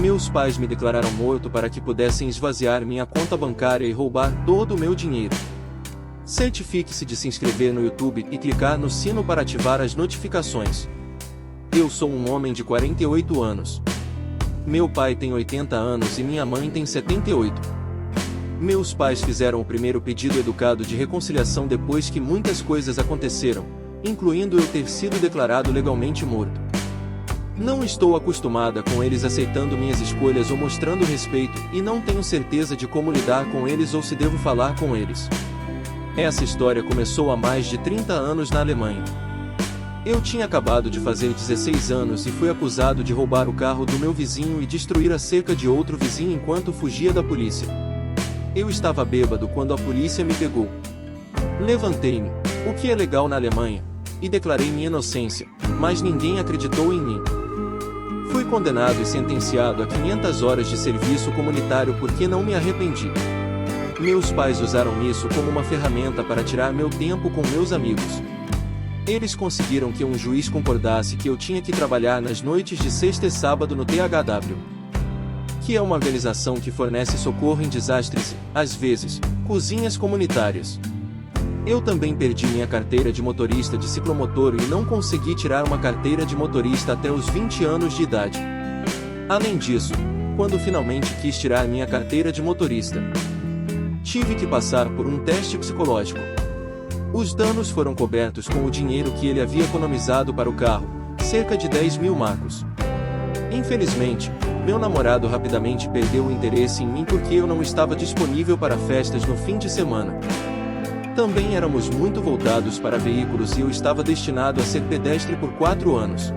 Meus pais me declararam morto para que pudessem esvaziar minha conta bancária e roubar todo o meu dinheiro. Certifique-se de se inscrever no YouTube e clicar no sino para ativar as notificações. Eu sou um homem de 48 anos. Meu pai tem 80 anos e minha mãe tem 78. Meus pais fizeram o primeiro pedido educado de reconciliação depois que muitas coisas aconteceram, incluindo eu ter sido declarado legalmente morto. Não estou acostumada com eles aceitando minhas escolhas ou mostrando respeito, e não tenho certeza de como lidar com eles ou se devo falar com eles. Essa história começou há mais de 30 anos na Alemanha. Eu tinha acabado de fazer 16 anos e fui acusado de roubar o carro do meu vizinho e destruir a cerca de outro vizinho enquanto fugia da polícia. Eu estava bêbado quando a polícia me pegou. Levantei-me, o que é legal na Alemanha, e declarei minha inocência, mas ninguém acreditou em mim. Fui condenado e sentenciado a 500 horas de serviço comunitário porque não me arrependi. Meus pais usaram isso como uma ferramenta para tirar meu tempo com meus amigos. Eles conseguiram que um juiz concordasse que eu tinha que trabalhar nas noites de sexta e sábado no THW, que é uma organização que fornece socorro em desastres e, às vezes, cozinhas comunitárias. Eu também perdi minha carteira de motorista de ciclomotor e não consegui tirar uma carteira de motorista até os 20 anos de idade. Além disso, quando finalmente quis tirar minha carteira de motorista, tive que passar por um teste psicológico. Os danos foram cobertos com o dinheiro que ele havia economizado para o carro, cerca de 10 mil marcos. Infelizmente, meu namorado rapidamente perdeu o interesse em mim porque eu não estava disponível para festas no fim de semana. Também éramos muito voltados para veículos e eu estava destinado a ser pedestre por 4 anos.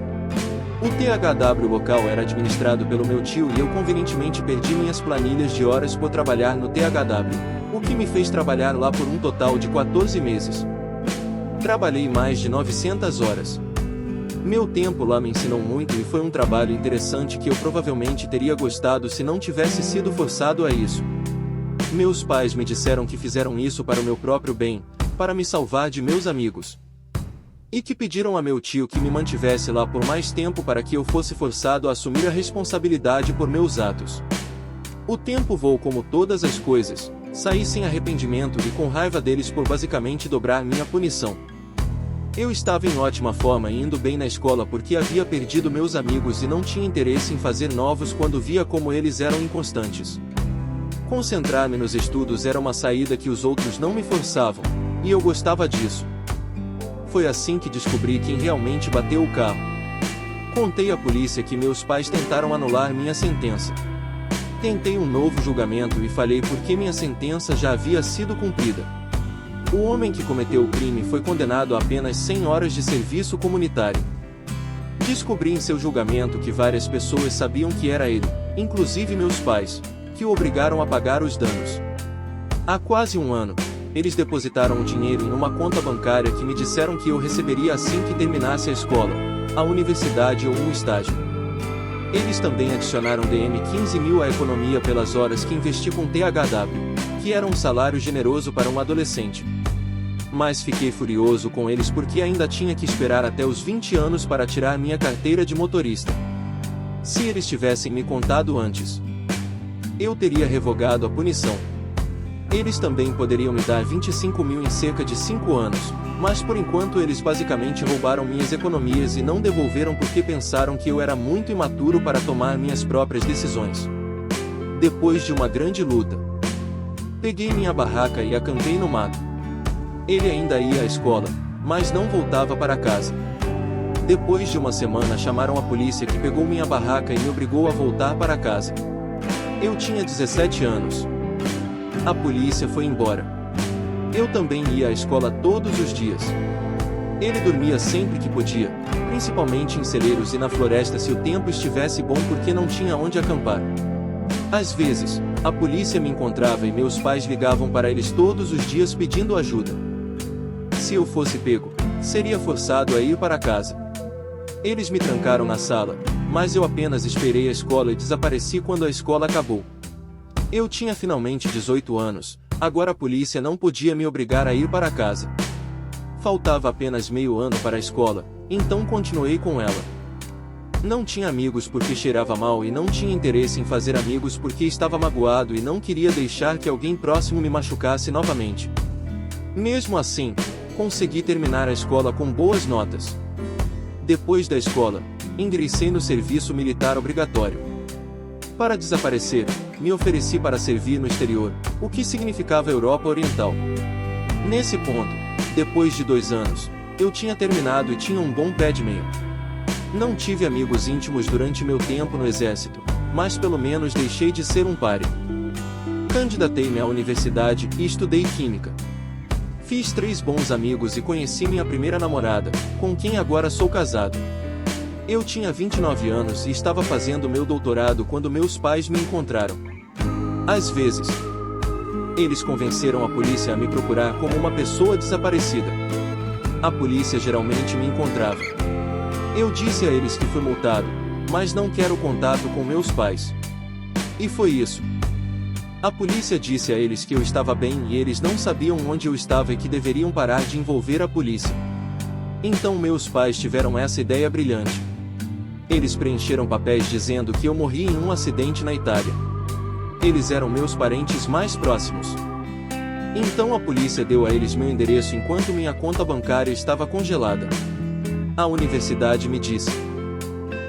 O THW local era administrado pelo meu tio e eu convenientemente perdi minhas planilhas de horas por trabalhar no THW. O que me fez trabalhar lá por um total de 14 meses. Trabalhei mais de 900 horas. Meu tempo lá me ensinou muito e foi um trabalho interessante que eu provavelmente teria gostado se não tivesse sido forçado a isso. Meus pais me disseram que fizeram isso para o meu próprio bem, para me salvar de meus amigos. E que pediram a meu tio que me mantivesse lá por mais tempo para que eu fosse forçado a assumir a responsabilidade por meus atos. O tempo voou como todas as coisas. Saí sem arrependimento e com raiva deles por basicamente dobrar minha punição. Eu estava em ótima forma e indo bem na escola porque havia perdido meus amigos e não tinha interesse em fazer novos quando via como eles eram inconstantes. Concentrar-me nos estudos era uma saída que os outros não me forçavam, e eu gostava disso. Foi assim que descobri quem realmente bateu o carro. Contei à polícia que meus pais tentaram anular minha sentença. Tentei um novo julgamento e falei porque minha sentença já havia sido cumprida. O homem que cometeu o crime foi condenado a apenas 100 horas de serviço comunitário. Descobri em seu julgamento que várias pessoas sabiam que era ele, inclusive meus pais, que o obrigaram a pagar os danos. Há quase um ano, eles depositaram o dinheiro em uma conta bancária que me disseram que eu receberia assim que terminasse a escola, a universidade ou um estágio. Eles também adicionaram DM 15 mil à economia pelas horas que investi com THW, que era um salário generoso para um adolescente. Mas fiquei furioso com eles porque ainda tinha que esperar até os 20 anos para tirar minha carteira de motorista. Se eles tivessem me contado antes, eu teria revogado a punição. Eles também poderiam me dar 25 mil em cerca de 5 anos, mas por enquanto eles basicamente roubaram minhas economias e não devolveram porque pensaram que eu era muito imaturo para tomar minhas próprias decisões. Depois de uma grande luta, peguei minha barraca e acampei no mato. Ele ainda ia à escola, mas não voltava para casa. Depois de uma semana chamaram a polícia que pegou minha barraca e me obrigou a voltar para casa. Eu tinha 17 anos. A polícia foi embora. Eu também ia à escola todos os dias. Ele dormia sempre que podia, principalmente em celeiros e na floresta se o tempo estivesse bom porque não tinha onde acampar. Às vezes, a polícia me encontrava e meus pais ligavam para eles todos os dias pedindo ajuda. Se eu fosse pego, seria forçado a ir para casa. Eles me trancaram na sala, mas eu apenas esperei a escola e desapareci quando a escola acabou. Eu tinha finalmente 18 anos, agora a polícia não podia me obrigar a ir para casa. Faltava apenas meio ano para a escola, então continuei com ela. Não tinha amigos porque cheirava mal e não tinha interesse em fazer amigos porque estava magoado e não queria deixar que alguém próximo me machucasse novamente. Mesmo assim, consegui terminar a escola com boas notas. Depois da escola, ingressei no serviço militar obrigatório. Para desaparecer, me ofereci para servir no exterior, o que significava Europa Oriental. Nesse ponto, depois de 2 anos, eu tinha terminado e tinha um bom pé de meia. Não tive amigos íntimos durante meu tempo no exército, mas pelo menos deixei de ser um pária. Candidatei-me à universidade e estudei química. Fiz 3 bons amigos e conheci minha primeira namorada, com quem agora sou casado. Eu tinha 29 anos e estava fazendo meu doutorado quando meus pais me encontraram. Às vezes, eles convenceram a polícia a me procurar como uma pessoa desaparecida. A polícia geralmente me encontrava. Eu disse a eles que fui multado, mas não quero contato com meus pais. E foi isso. A polícia disse a eles que eu estava bem e eles não sabiam onde eu estava e que deveriam parar de envolver a polícia. Então meus pais tiveram essa ideia brilhante. Eles preencheram papéis dizendo que eu morri em um acidente na Itália. Eles eram meus parentes mais próximos. Então a polícia deu a eles meu endereço enquanto minha conta bancária estava congelada. A universidade me disse: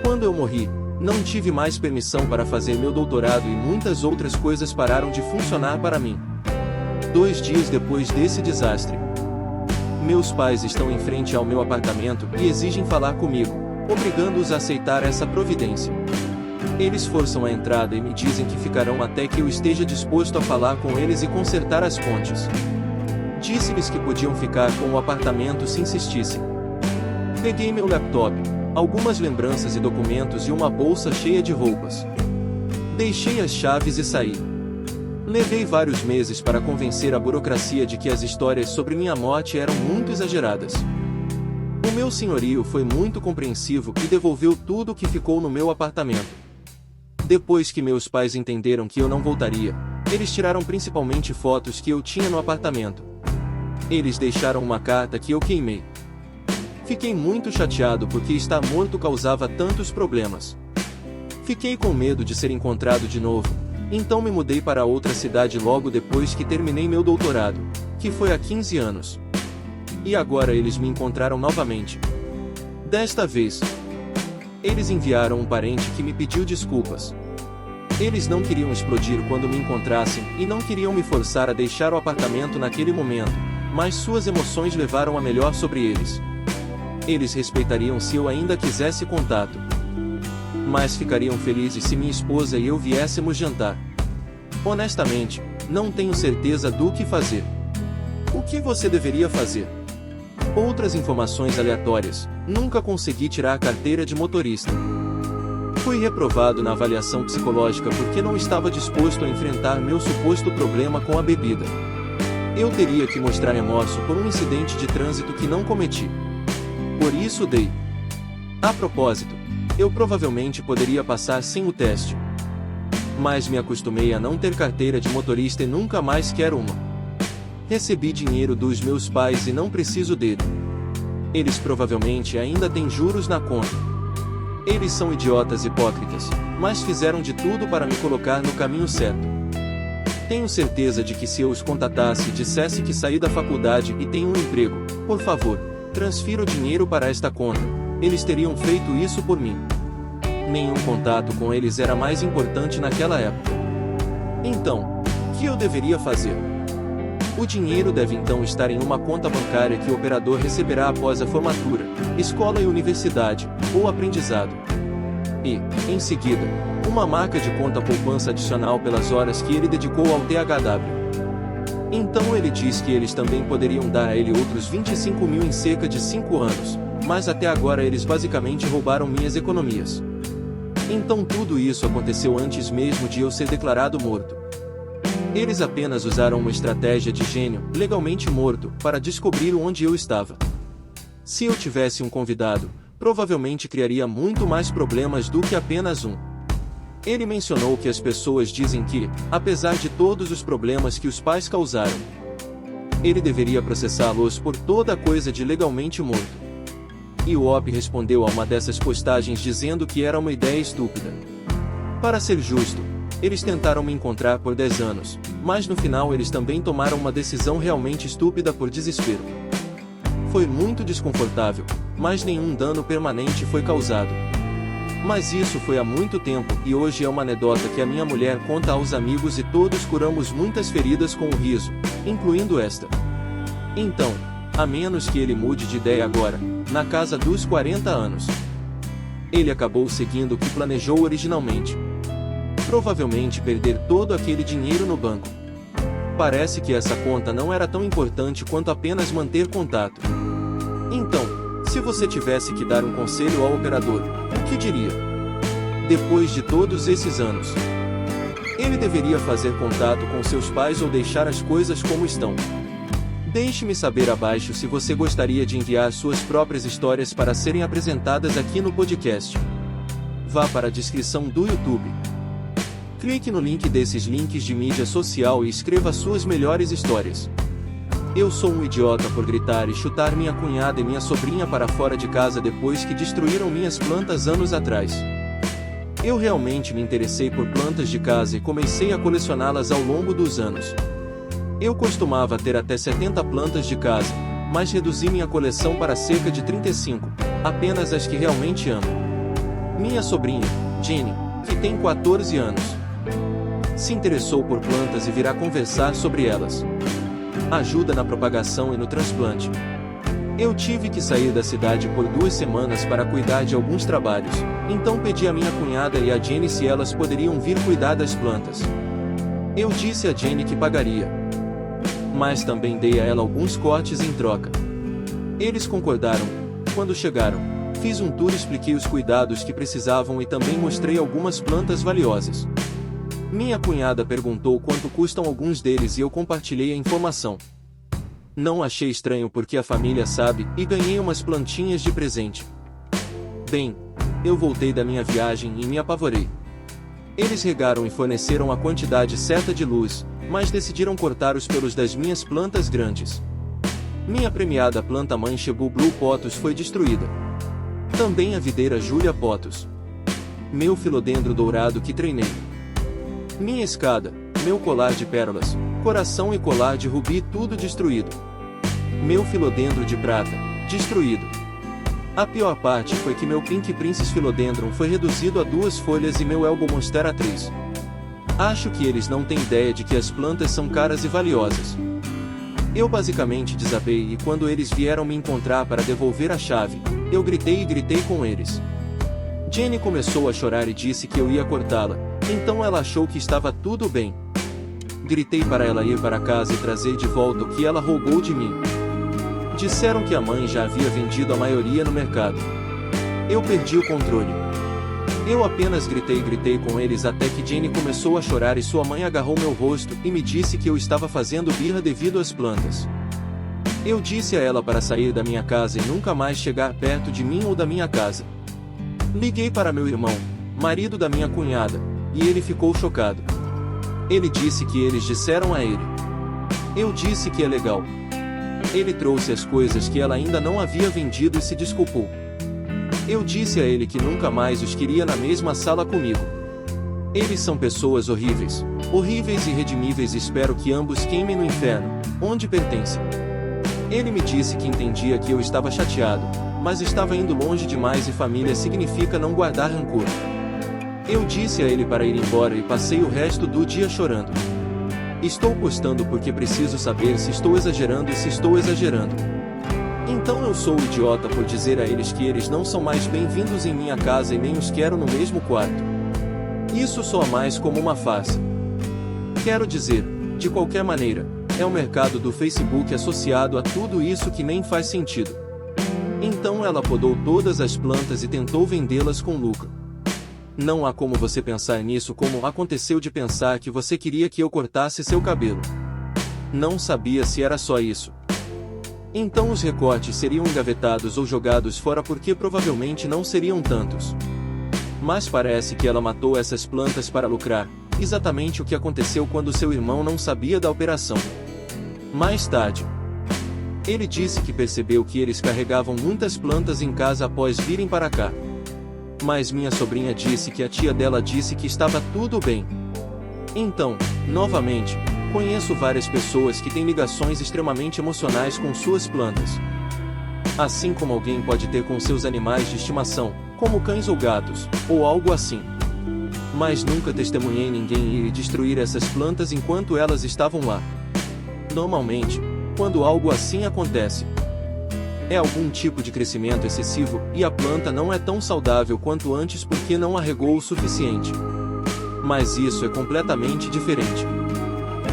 quando eu morri, não tive mais permissão para fazer meu doutorado e muitas outras coisas pararam de funcionar para mim. 2 dias depois desse desastre, meus pais estão em frente ao meu apartamento e exigem falar comigo, obrigando-os a aceitar essa providência. Eles forçam a entrada e me dizem que ficarão até que eu esteja disposto a falar com eles e consertar as pontes. Disse-lhes que podiam ficar com o apartamento se insistissem. Peguei meu laptop, algumas lembranças e documentos e uma bolsa cheia de roupas. Deixei as chaves e saí. Levei vários meses para convencer a burocracia de que as histórias sobre minha morte eram muito exageradas. O meu senhorio foi muito compreensivo e devolveu tudo o que ficou no meu apartamento. Depois que meus pais entenderam que eu não voltaria, eles tiraram principalmente fotos que eu tinha no apartamento. Eles deixaram uma carta que eu queimei. Fiquei muito chateado porque estar morto causava tantos problemas. Fiquei com medo de ser encontrado de novo, então me mudei para outra cidade logo depois que terminei meu doutorado, que foi há 15 anos. E agora eles me encontraram novamente. Desta vez, eles enviaram um parente que me pediu desculpas. Eles não queriam explodir quando me encontrassem e não queriam me forçar a deixar o apartamento naquele momento, mas suas emoções levaram a melhor sobre eles. Eles respeitariam se eu ainda quisesse contato. Mas ficariam felizes se minha esposa e eu viéssemos jantar. Honestamente, não tenho certeza do que fazer. O que você deveria fazer? Outras informações aleatórias. Nunca consegui tirar a carteira de motorista. Fui reprovado na avaliação psicológica porque não estava disposto a enfrentar meu suposto problema com a bebida. Eu teria que mostrar remorso por um incidente de trânsito que não cometi. Por isso dei. A propósito, eu provavelmente poderia passar sem o teste. Mas me acostumei a não ter carteira de motorista e nunca mais quero uma. Recebi dinheiro dos meus pais e não preciso dele. Eles provavelmente ainda têm juros na conta. Eles são idiotas hipócritas, mas fizeram de tudo para me colocar no caminho certo. Tenho certeza de que se eu os contatasse e dissesse que saí da faculdade e tenho um emprego, por favor, transfira o dinheiro para esta conta, eles teriam feito isso por mim. Nenhum contato com eles era mais importante naquela época. Então, o que eu deveria fazer? O dinheiro deve então estar em uma conta bancária que o operador receberá após a formatura, escola e universidade, ou aprendizado. E, em seguida, uma marca de conta poupança adicional pelas horas que ele dedicou ao THW. Então ele diz que eles também poderiam dar a ele outros 25 mil em cerca de 5 anos, mas até agora eles basicamente roubaram minhas economias. Então tudo isso aconteceu antes mesmo de eu ser declarado morto. Eles apenas usaram uma estratégia de gênio, legalmente morto, para descobrir onde eu estava. Se eu tivesse um convidado, provavelmente criaria muito mais problemas do que apenas um. Ele mencionou que as pessoas dizem que, apesar de todos os problemas que os pais causaram, ele deveria processá-los por toda a coisa de legalmente morto. E o Op respondeu a uma dessas postagens dizendo que era uma ideia estúpida. Para ser justo, eles tentaram me encontrar por 10 anos, mas no final eles também tomaram uma decisão realmente estúpida por desespero. Foi muito desconfortável, mas nenhum dano permanente foi causado. Mas isso foi há muito tempo, e hoje é uma anedota que a minha mulher conta aos amigos e todos curamos muitas feridas com o riso, incluindo esta. Então, a menos que ele mude de ideia agora, na casa dos 40 anos. Ele acabou seguindo o que planejou originalmente. Provavelmente perder todo aquele dinheiro no banco. Parece que essa conta não era tão importante quanto apenas manter contato. Então, se você tivesse que dar um conselho ao operador, o que diria? Depois de todos esses anos, ele deveria fazer contato com seus pais ou deixar as coisas como estão? Deixe-me saber abaixo se você gostaria de enviar suas próprias histórias para serem apresentadas aqui no podcast. Vá para a descrição do YouTube. Clique no link desses links de mídia social e escreva suas melhores histórias. Eu sou um idiota por gritar e chutar minha cunhada e minha sobrinha para fora de casa depois que destruíram minhas plantas anos atrás. Eu realmente me interessei por plantas de casa e comecei a colecioná-las ao longo dos anos. Eu costumava ter até 70 plantas de casa, mas reduzi minha coleção para cerca de 35, apenas as que realmente amo. Minha sobrinha, Jenny, que tem 14 anos, se interessou por plantas e virá conversar sobre elas. Ajuda na propagação e no transplante. Eu tive que sair da cidade por 2 semanas para cuidar de alguns trabalhos, então pedi a minha cunhada e a Jenny se elas poderiam vir cuidar das plantas. Eu disse a Jenny que pagaria, mas também dei a ela alguns cortes em troca. Eles concordaram. Quando chegaram, fiz um tour e expliquei os cuidados que precisavam e também mostrei algumas plantas valiosas. Minha cunhada perguntou quanto custam alguns deles e eu compartilhei a informação. Não achei estranho porque a família sabe e ganhei umas plantinhas de presente. Bem, eu voltei da minha viagem e me apavorei. Eles regaram e forneceram a quantidade certa de luz, mas decidiram cortar os pelos das minhas plantas grandes. Minha premiada planta-mãe Cebu Blue Pothos foi destruída. Também a videira Julia Pothos. Meu filodendro dourado que treinei. Minha escada, meu colar de pérolas, coração e colar de rubi tudo destruído. Meu filodendro de prata, destruído. A pior parte foi que meu Pink Princess Philodendron foi reduzido a 2 folhas e meu Elbow Monstera 3. Acho que eles não têm ideia de que as plantas são caras e valiosas. Eu basicamente desabei e quando eles vieram me encontrar para devolver a chave, eu gritei e gritei com eles. Jenny começou a chorar e disse que eu ia cortá-la, então ela achou que estava tudo bem. Gritei para ela ir para casa e trazer de volta o que ela roubou de mim. Disseram que a mãe já havia vendido a maioria no mercado. Eu perdi o controle. Eu apenas gritei e gritei com eles até que Jenny começou a chorar e sua mãe agarrou meu rosto e me disse que eu estava fazendo birra devido às plantas. Eu disse a ela para sair da minha casa e nunca mais chegar perto de mim ou da minha casa. Liguei para meu irmão, marido da minha cunhada, e ele ficou chocado. Ele disse que eles disseram a ele. Eu disse que é legal. Ele trouxe as coisas que ela ainda não havia vendido e se desculpou. Eu disse a ele que nunca mais os queria na mesma sala comigo. Eles são pessoas horríveis, horríveis e irredimíveis e espero que ambos queimem no inferno, onde pertencem. Ele me disse que entendia que eu estava chateado, mas estava indo longe demais e família significa não guardar rancor. Eu disse a ele para ir embora e passei o resto do dia chorando. Estou postando porque preciso saber se estou exagerando e se estou exagerando. Então eu sou idiota por dizer a eles que eles não são mais bem-vindos em minha casa e nem os quero no mesmo quarto. Isso soa mais como uma farsa. Quero dizer, de qualquer maneira, é o mercado do Facebook associado a tudo isso que nem faz sentido. Então ela podou todas as plantas e tentou vendê-las com lucro. Não há como você pensar nisso como aconteceu de pensar que você queria que eu cortasse seu cabelo. Não sabia se era só isso. Então os recortes seriam engavetados ou jogados fora porque provavelmente não seriam tantos. Mas parece que ela matou essas plantas para lucrar, exatamente o que aconteceu quando seu irmão não sabia da operação. Mais tarde, Ele disse que percebeu que eles carregavam muitas plantas em casa após virem para cá. Mas minha sobrinha disse que a tia dela disse que estava tudo bem. Então, novamente, conheço várias pessoas que têm ligações extremamente emocionais com suas plantas. Assim como alguém pode ter com seus animais de estimação, como cães ou gatos, ou algo assim. Mas nunca testemunhei ninguém ir e destruir essas plantas enquanto elas estavam lá. Normalmente, quando algo assim acontece, é algum tipo de crescimento excessivo, e a planta não é tão saudável quanto antes porque não arregou o suficiente. Mas isso é completamente diferente.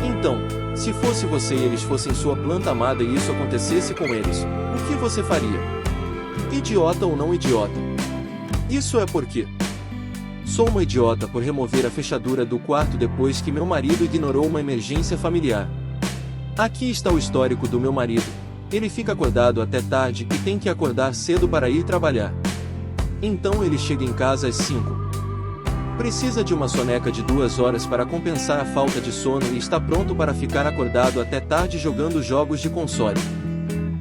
Então, se fosse você e eles fossem sua planta amada e isso acontecesse com eles, o que você faria? Idiota ou não idiota? Isso é porque sou uma idiota por remover a fechadura do quarto depois que meu marido ignorou uma emergência familiar. Aqui está o histórico do meu marido. Ele fica acordado até tarde e tem que acordar cedo para ir trabalhar. Então ele chega em casa às 5. Precisa de uma soneca de 2 horas para compensar a falta de sono e está pronto para ficar acordado até tarde jogando jogos de console.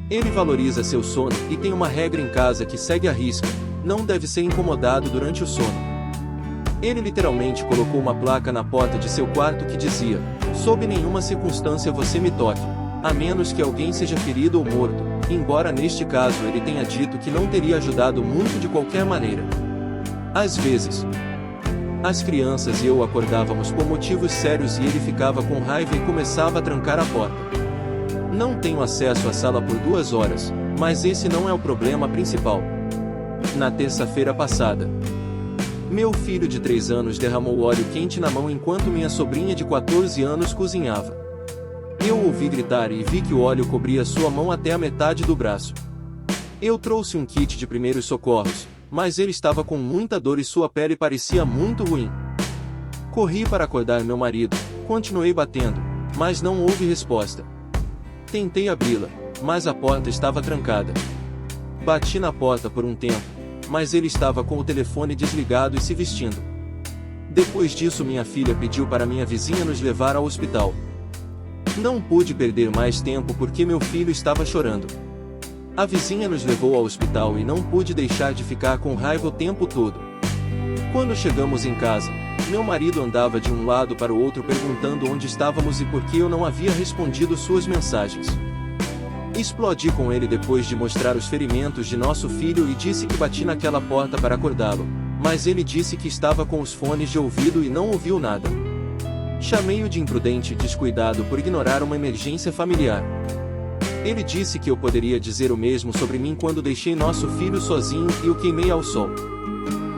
Ele valoriza seu sono e tem uma regra em casa que segue à risca: não deve ser incomodado durante o sono. Ele literalmente colocou uma placa na porta de seu quarto que dizia: sob nenhuma circunstância você me toque, a menos que alguém seja ferido ou morto, embora neste caso ele tenha dito que não teria ajudado muito de qualquer maneira. Às vezes, as crianças e eu acordávamos por motivos sérios e ele ficava com raiva e começava a trancar a porta. Não tenho acesso à sala por 2 horas, mas esse não é o problema principal. Na terça-feira passada, meu filho de 3 anos derramou óleo quente na mão enquanto minha sobrinha de 14 anos cozinhava. Eu ouvi gritar e vi que o óleo cobria sua mão até a metade do braço. Eu trouxe um kit de primeiros socorros, mas ele estava com muita dor e sua pele parecia muito ruim. Corri para acordar meu marido, continuei batendo, mas não houve resposta. Tentei abri-la, mas a porta estava trancada. Bati na porta por um tempo, mas ele estava com o telefone desligado e se vestindo. Depois disso minha filha pediu para minha vizinha nos levar ao hospital. Não pude perder mais tempo porque meu filho estava chorando. A vizinha nos levou ao hospital e não pude deixar de ficar com raiva o tempo todo. Quando chegamos em casa, meu marido andava de um lado para o outro perguntando onde estávamos e por que eu não havia respondido suas mensagens. Explodi com ele depois de mostrar os ferimentos de nosso filho e disse que bati naquela porta para acordá-lo, mas ele disse que estava com os fones de ouvido e não ouviu nada. Chamei-o de imprudente e descuidado por ignorar uma emergência familiar. Ele disse que eu poderia dizer o mesmo sobre mim quando deixei nosso filho sozinho e o queimei ao sol.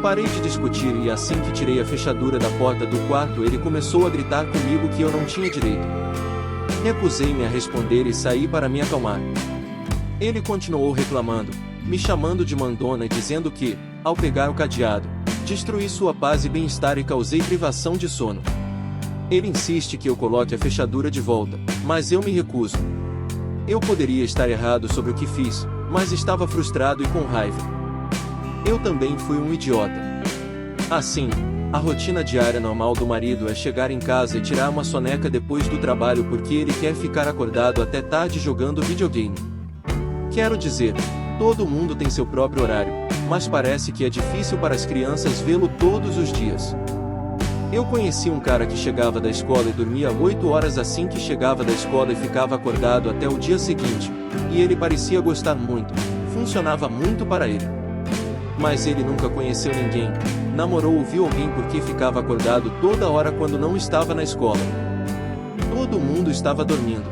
Parei de discutir e assim que tirei a fechadura da porta do quarto ele começou a gritar comigo que eu não tinha direito. Recusei-me a responder e saí para me acalmar. Ele continuou reclamando, me chamando de mandona e dizendo que, ao pegar o cadeado, destruí sua paz e bem-estar e causei privação de sono. Ele insiste que eu coloque a fechadura de volta, mas eu me recuso. Eu poderia estar errado sobre o que fiz, mas estava frustrado e com raiva. Eu também fui um idiota. Assim, a rotina diária normal do marido é chegar em casa e tirar uma soneca depois do trabalho porque ele quer ficar acordado até tarde jogando videogame. Quero dizer, todo mundo tem seu próprio horário, mas parece que é difícil para as crianças vê-lo todos os dias. Eu conheci um cara que chegava da escola e dormia 8 horas assim que chegava da escola e ficava acordado até o dia seguinte, e ele parecia gostar muito, funcionava muito para ele. Mas ele nunca conheceu ninguém, namorou ou viu alguém porque ficava acordado toda hora quando não estava na escola. Todo mundo estava dormindo.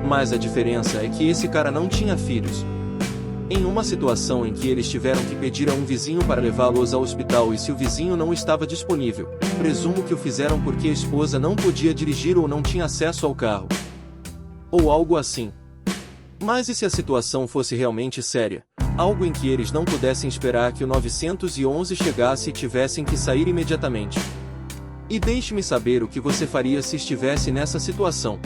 Mas a diferença é que esse cara não tinha filhos. Em uma situação em que eles tiveram que pedir a um vizinho para levá-los ao hospital e se o vizinho não estava disponível, presumo que o fizeram porque a esposa não podia dirigir ou não tinha acesso ao carro. Ou algo assim. Mas e se a situação fosse realmente séria? Algo em que eles não pudessem esperar que o 911 chegasse e tivessem que sair imediatamente? E deixe-me saber o que você faria se estivesse nessa situação.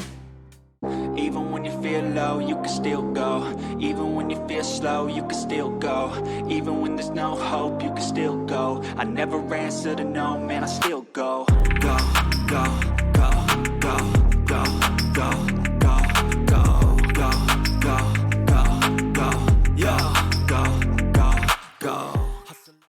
Even when you feel low, you can still go. Even when you feel slow, you can still go. Even when there's no hope, you can still go. I never answer to no, man, I still go. Go, go, go, go.